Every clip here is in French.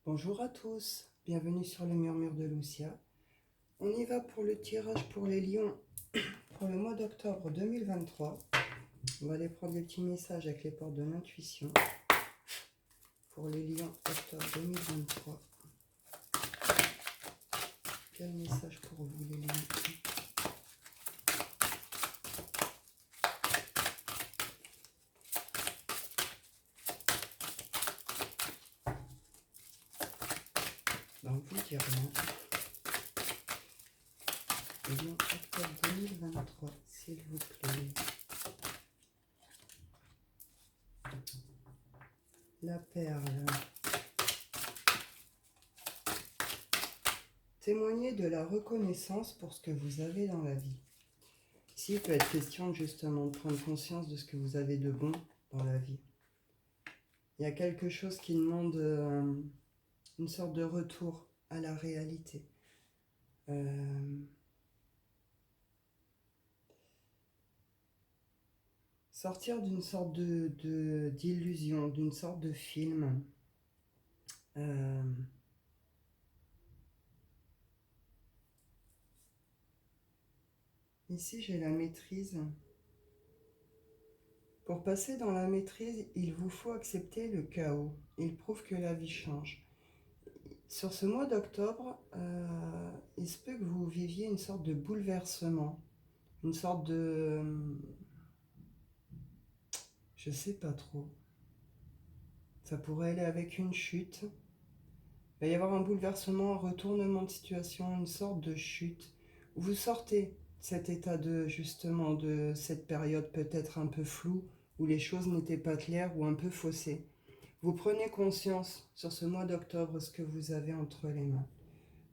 Bonjour à tous, bienvenue sur le murmure de Lucia. On y va pour le tirage pour les lions pour le mois d'octobre 2023. On va aller prendre des petits messages avec les portes de l'intuition pour les lions octobre 2023. Quel message pour vous les lions? On vous dit rien. Lions octobre 2023, s'il vous plaît. La perle. Témoignez de la reconnaissance pour ce que vous avez dans la vie. Ici, il peut être question justement de prendre conscience de ce que vous avez de bon dans la vie. Il y a quelque chose qui demande une sorte de retour à la réalité. Sortir d'une sorte d'illusion, d'une sorte de film. Ici, j'ai la maîtrise. Pour passer dans la maîtrise, il vous faut accepter le chaos. Il prouve que la vie change. Sur ce mois d'octobre, il se peut que vous viviez une sorte de bouleversement, une sorte de... je sais pas trop. Ça pourrait aller avec une chute. Il va y avoir un bouleversement, un retournement de situation, une sorte de chute. Vous sortez de cet état de, justement, de cette période peut-être un peu floue, où les choses n'étaient pas claires ou un peu faussées. Vous prenez conscience sur ce mois d'octobre ce que vous avez entre les mains,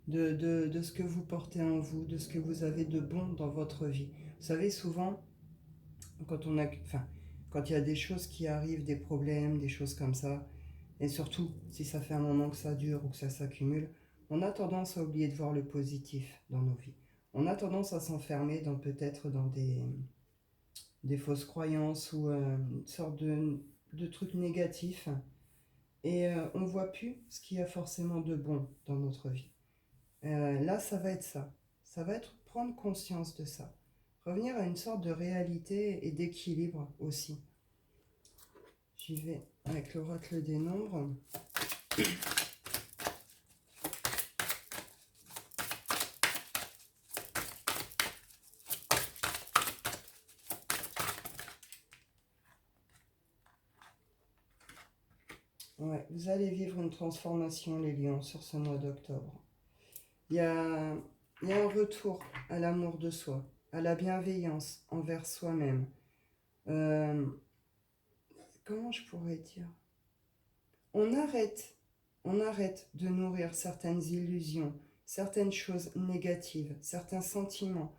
de ce que vous portez en vous, de ce que vous avez de bon dans votre vie. Vous savez, souvent, quand il y a des choses qui arrivent, des problèmes, des choses comme ça, et surtout si ça fait un moment que ça dure ou que ça s'accumule, on a tendance à oublier de voir le positif dans nos vies. On a tendance à s'enfermer peut-être dans des fausses croyances ou une sorte de trucs négatifs. Et on ne voit plus ce qu'il y a forcément de bon dans notre vie. Là, ça va être ça. Ça va être prendre conscience de ça. Revenir à une sorte de réalité et d'équilibre aussi. J'y vais avec l'oracle des nombres. Ouais, vous allez vivre une transformation, les lions, sur ce mois d'octobre. Il y a un retour à l'amour de soi, à la bienveillance envers soi-même. Comment je pourrais dire? On arrête de nourrir certaines illusions, certaines choses négatives, certains sentiments,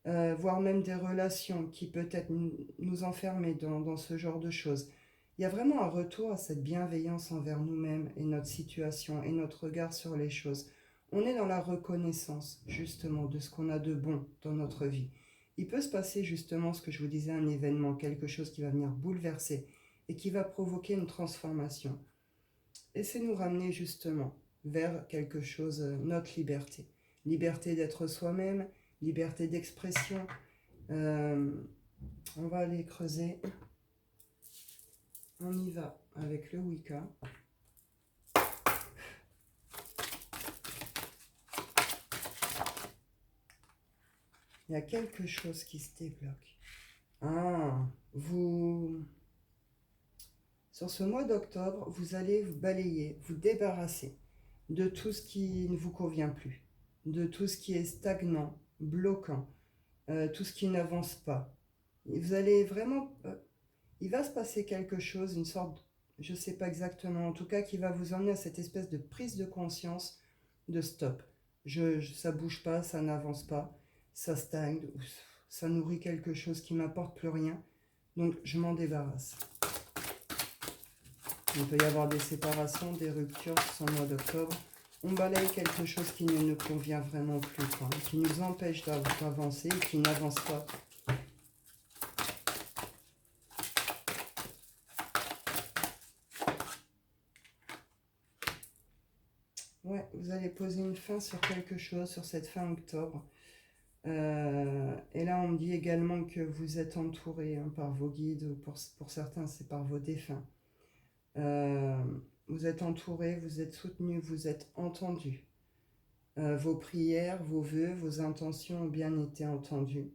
voire même des relations qui peut-être nous enfermer dans ce genre de choses. Il y a vraiment un retour à cette bienveillance envers nous-mêmes et notre situation et notre regard sur les choses. On est dans la reconnaissance justement de ce qu'on a de bon dans notre vie. Il peut se passer justement ce que je vous disais, un événement, quelque chose qui va venir bouleverser et qui va provoquer une transformation. Et c'est nous ramener justement vers quelque chose, notre liberté. Liberté d'être soi-même, liberté d'expression. On va aller creuser. On y va avec le Wicca. Il y a quelque chose qui se débloque. Sur ce mois d'octobre, vous allez vous balayer, vous débarrasser de tout ce qui ne vous convient plus, de tout ce qui est stagnant, bloquant, tout ce qui n'avance pas. Et vous allez vraiment... il va se passer quelque chose, une sorte, je ne sais pas exactement, en tout cas qui va vous emmener à cette espèce de prise de conscience de stop. Ça ne bouge pas, ça n'avance pas, ça stagne, ça nourrit quelque chose qui ne m'apporte plus rien, donc je m'en débarrasse. Il peut y avoir des séparations, des ruptures sur le mois d'octobre. On balaye quelque chose qui ne nous convient vraiment plus, quoi, qui nous empêche d'avancer, qui n'avance pas. Ouais, vous allez poser une fin sur quelque chose, sur cette fin octobre. Et là, on me dit également que vous êtes entouré par vos guides, ou pour certains, c'est par vos défunts. Vous êtes entouré, vous êtes soutenu, vous êtes entendu. Vos prières, vos vœux, vos intentions ont bien été entendues.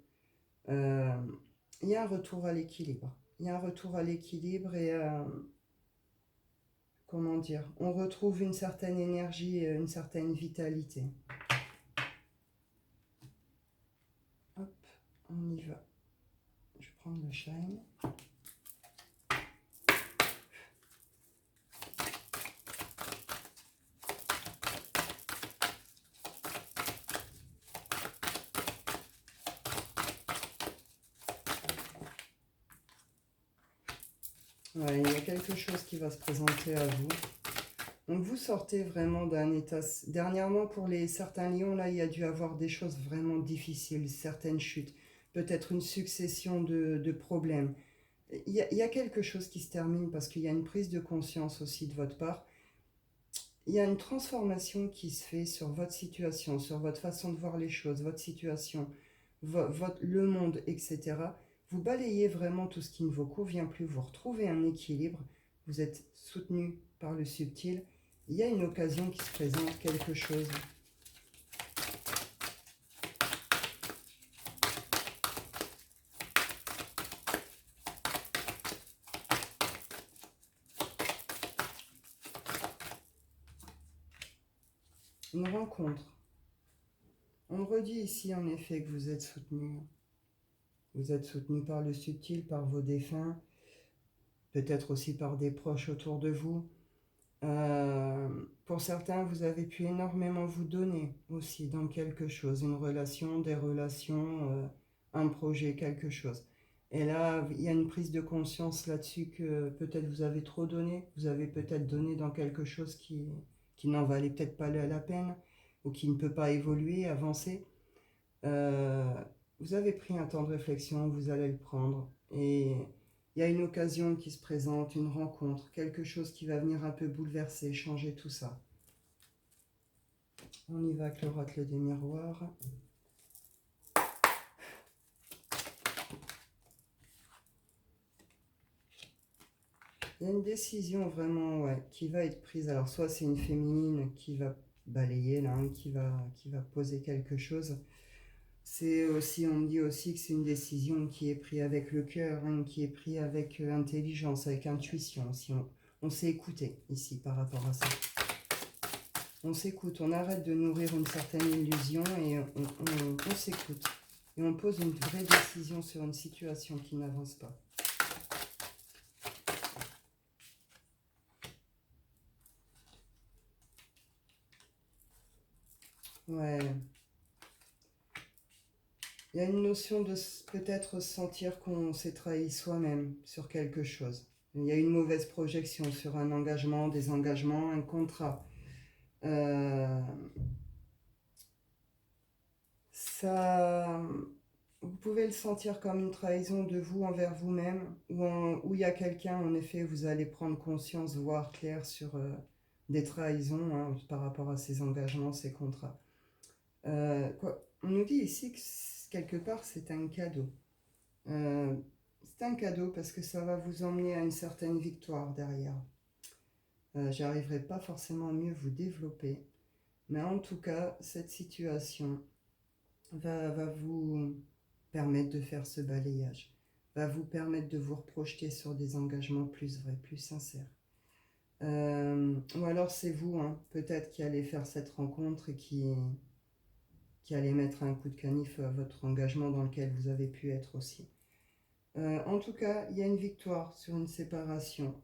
Il y a un retour à l'équilibre. Il y a un retour à l'équilibre et, comment dire, on retrouve une certaine énergie et une certaine vitalité. Hop, on y va. Je vais prendre le shine. Ouais, il y a quelque chose qui va se présenter à vous. Donc vous sortez vraiment d'un état... Dernièrement, pour certains lions, là, il y a dû avoir des choses vraiment difficiles, certaines chutes, peut-être une succession de problèmes. Il y a quelque chose qui se termine parce qu'il y a une prise de conscience aussi de votre part. Il y a une transformation qui se fait sur votre situation, sur votre façon de voir les choses, votre situation, le monde, etc. Vous balayez vraiment tout ce qui ne vous convient plus, vous retrouvez un équilibre, vous êtes soutenu par le subtil. Il y a une occasion qui se présente, quelque chose. Une rencontre. On redit ici en effet que vous êtes soutenu. Vous êtes soutenu par le subtil, par vos défunts, peut-être aussi par des proches autour de vous. Pour certains, vous avez pu énormément vous donner aussi dans quelque chose, une relation, des relations, un projet, quelque chose. Et là, il y a une prise de conscience là-dessus que peut-être vous avez trop donné, vous avez peut-être donné dans quelque chose qui n'en valait peut-être pas la peine, ou qui ne peut pas évoluer, avancer. Euh, Vous avez pris un temps de réflexion, vous allez le prendre. Et il y a une occasion qui se présente, une rencontre, quelque chose qui va venir un peu bouleverser, changer tout ça. On y va avec l'oracle des miroirs. Il y a une décision vraiment qui va être prise. Alors soit c'est une féminine qui va balayer, là, qui va poser quelque chose. C'est aussi, on me dit aussi que c'est une décision qui est prise avec le cœur, qui est prise avec intelligence, avec intuition. Si on sait écouter ici par rapport à ça. On s'écoute, on arrête de nourrir une certaine illusion et on s'écoute. Et on pose une vraie décision sur une situation qui n'avance pas. Ouais. Il y a une notion de peut-être sentir qu'on s'est trahi soi-même sur quelque chose. Il y a une mauvaise projection sur un engagement, des engagements, un contrat. Ça, vous pouvez le sentir comme une trahison de vous envers vous-même, où il y a quelqu'un, en effet, vous allez prendre conscience, voir clair sur des trahisons par rapport à ces engagements, ces contrats. On nous dit ici que quelque part c'est un cadeau. C'est un cadeau parce que ça va vous emmener à une certaine victoire derrière. J'arriverai pas forcément à mieux vous développer, mais en tout cas, cette situation va vous permettre de faire ce balayage, va vous permettre de vous reprojeter sur des engagements plus vrais, plus sincères. Ou alors c'est vous, peut-être, qui allez faire cette rencontre et qui allez mettre un coup de canif à votre engagement dans lequel vous avez pu être aussi. En tout cas, il y a une victoire sur une séparation.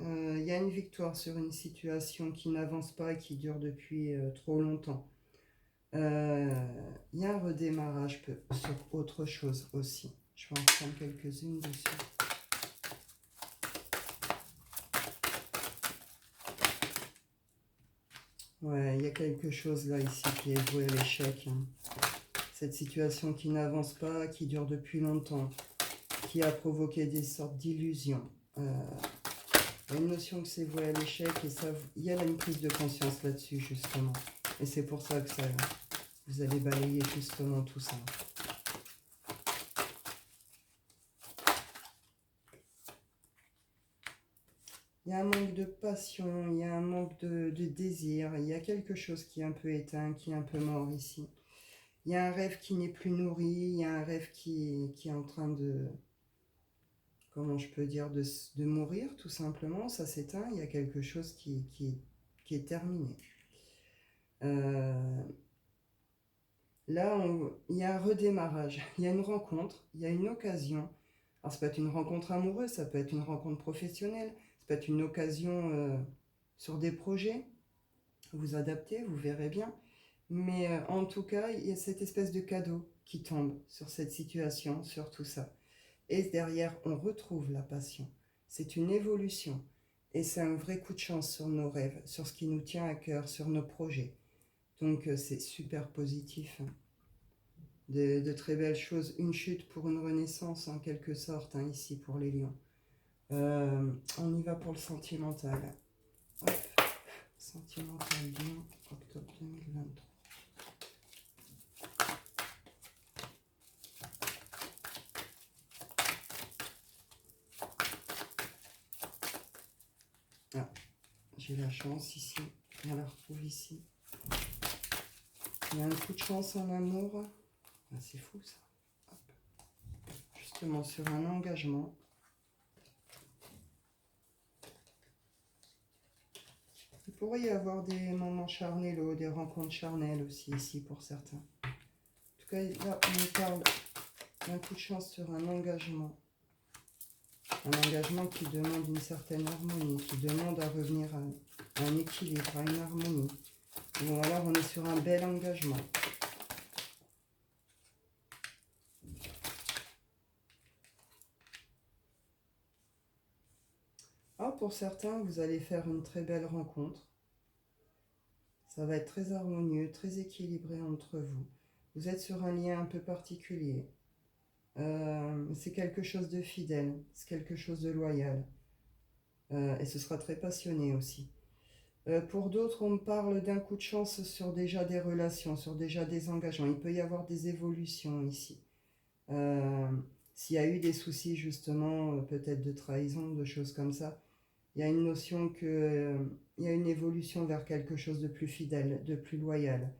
Il y a une victoire sur une situation qui n'avance pas et qui dure depuis trop longtemps. Il y a un redémarrage sur autre chose aussi. Je vais en prendre quelques-unes dessus. Ouais, il y a quelque chose là ici qui est voué à l'échec. Cette situation qui n'avance pas, qui dure depuis longtemps, qui a provoqué des sortes d'illusions. Il y a une notion que c'est voué à l'échec et ça, il y a une prise de conscience là-dessus, justement. Et c'est pour ça que ça, vous allez balayer justement tout ça. Il y a un manque de passion, il y a un manque de désir, il y a quelque chose qui est un peu éteint, qui est un peu mort ici. Il y a un rêve qui n'est plus nourri, il y a un rêve qui est en train de, comment je peux dire, de mourir tout simplement, ça s'éteint, il y a quelque chose qui est terminé. Là, il y a un redémarrage, il y a une rencontre, il y a une occasion. Alors ça peut être une rencontre amoureuse, ça peut être une rencontre professionnelle, ça peut être une occasion sur des projets. Vous adaptez, vous verrez bien. Mais en tout cas, il y a cette espèce de cadeau qui tombe sur cette situation, sur tout ça. Et derrière, on retrouve la passion. C'est une évolution. Et c'est un vrai coup de chance sur nos rêves, sur ce qui nous tient à cœur, sur nos projets. Donc c'est super positif. De très belles choses. Une chute pour une renaissance en quelque sorte, hein, ici pour les lions. On y va pour le sentimental. Hop. Sentimental lion, octobre 2023. Ah, j'ai la chance ici. On la retrouve ici. Il y a un coup de chance en amour. Ah, c'est fou ça. Hop. Justement sur un engagement. Il pourrait y avoir des moments charnels ou des rencontres charnelles aussi ici pour certains. En tout cas, là, on nous parle d'un coup de chance sur un engagement. Un engagement qui demande une certaine harmonie, qui demande à revenir à un équilibre, à une harmonie. Ou alors on est sur un bel engagement. Alors pour certains, vous allez faire une très belle rencontre. Ça va être très harmonieux, très équilibré entre vous. Vous êtes sur un lien un peu particulier. C'est quelque chose de fidèle, c'est quelque chose de loyal. Et ce sera très passionné aussi. Pour d'autres, on me parle d'un coup de chance sur déjà des relations, sur déjà des engagements. Il peut y avoir des évolutions ici. S'il y a eu des soucis justement, peut-être de trahison, de choses comme ça, il y a une notion que il y a une évolution vers quelque chose de plus fidèle, de plus loyal.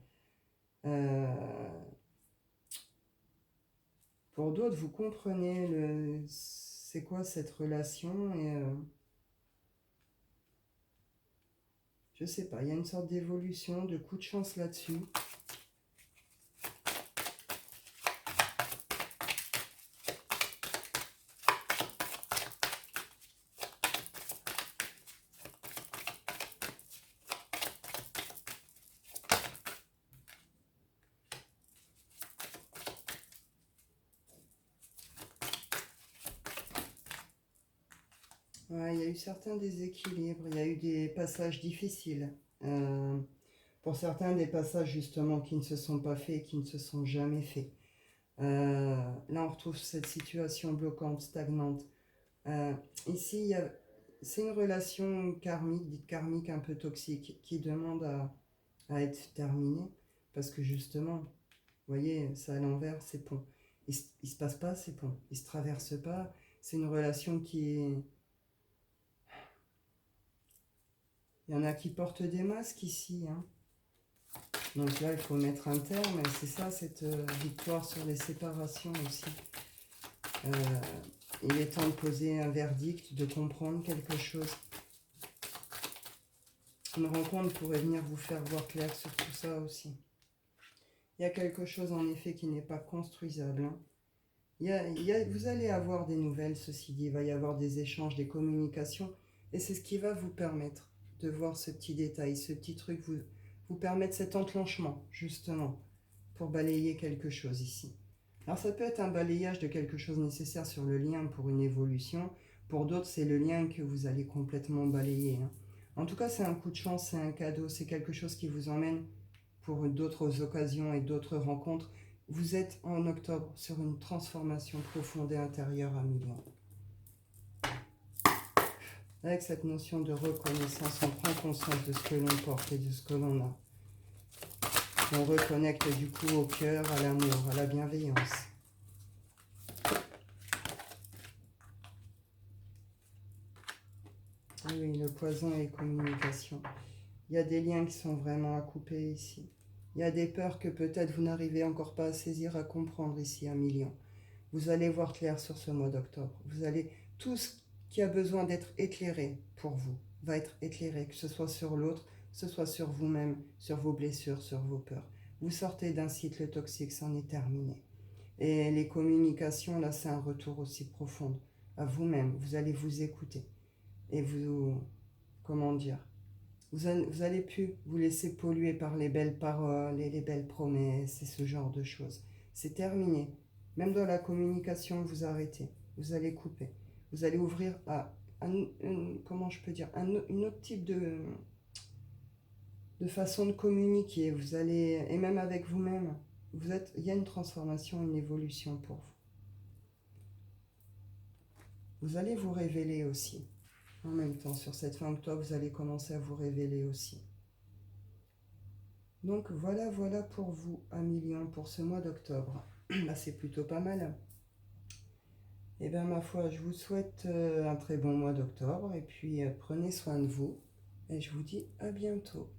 Pour d'autres, vous comprenez c'est quoi cette relation et je sais pas, il y a une sorte d'évolution, de coup de chance là-dessus. Ouais, il y a eu certains déséquilibres, il y a eu des passages difficiles. Pour certains, des passages justement qui ne se sont pas faits et qui ne se sont jamais faits. Là, on retrouve cette situation bloquante, stagnante. Ici, c'est une relation karmique, dite karmique, un peu toxique, qui demande à être terminée. Parce que justement, vous voyez, ça à l'envers, c'est pont. Il ne se passe pas, c'est pont. Il ne se traverse pas. C'est une relation qui est... Il y en a qui portent des masques ici, hein. Donc là, il faut mettre un terme. Et c'est ça, cette victoire sur les séparations aussi. Il est temps de poser un verdict, de comprendre quelque chose. Une rencontre pourrait venir vous faire voir clair sur tout ça aussi. Il y a quelque chose en effet qui n'est pas construisable, hein. Vous allez avoir des nouvelles, ceci dit, il va y avoir des échanges, des communications, et c'est ce qui va vous permettre de voir ce petit détail, ce petit truc, vous permettre cet enclenchement, justement, pour balayer quelque chose ici. Alors ça peut être un balayage de quelque chose nécessaire sur le lien pour une évolution, pour d'autres c'est le lien que vous allez complètement balayer, hein. En tout cas c'est un coup de chance, c'est un cadeau, c'est quelque chose qui vous emmène pour d'autres occasions et d'autres rencontres. Vous êtes en octobre sur une transformation profonde et intérieure à millions. Avec cette notion de reconnaissance, on prend conscience de ce que l'on porte et de ce que l'on a. On reconnecte du coup au cœur, à l'amour, à la bienveillance. Ah oui, le poison et les communications. Il y a des liens qui sont vraiment à couper ici. Il y a des peurs que peut-être vous n'arrivez encore pas à saisir, à comprendre ici, 1 000 000. Vous allez voir clair sur ce mois d'octobre. Vous allez, tout ce qui a besoin d'être éclairé pour vous va être éclairé, que ce soit sur l'autre, que ce soit sur vous-même, sur vos blessures, sur vos peurs. Vous sortez d'un cycle toxique, c'en est terminé. Et les communications, là, c'est un retour aussi profond à vous-même. Vous allez vous écouter. Et vous, comment dire, vous allez plus vous laisser polluer par les belles paroles et les belles promesses et ce genre de choses. C'est terminé. Même dans la communication, vous arrêtez. Vous allez couper. Vous allez ouvrir à comment je peux dire, une autre type de façon de communiquer. Vous allez, et même avec vous-même, il y a une transformation, une évolution pour vous. Vous allez vous révéler aussi. En même temps, sur cette fin octobre, vous allez commencer à vous révéler aussi. Donc voilà pour vous, 1 000 000 pour ce mois d'octobre. Bah, c'est plutôt pas mal. Et bien ma foi, je vous souhaite un très bon mois d'octobre et puis prenez soin de vous et je vous dis à bientôt.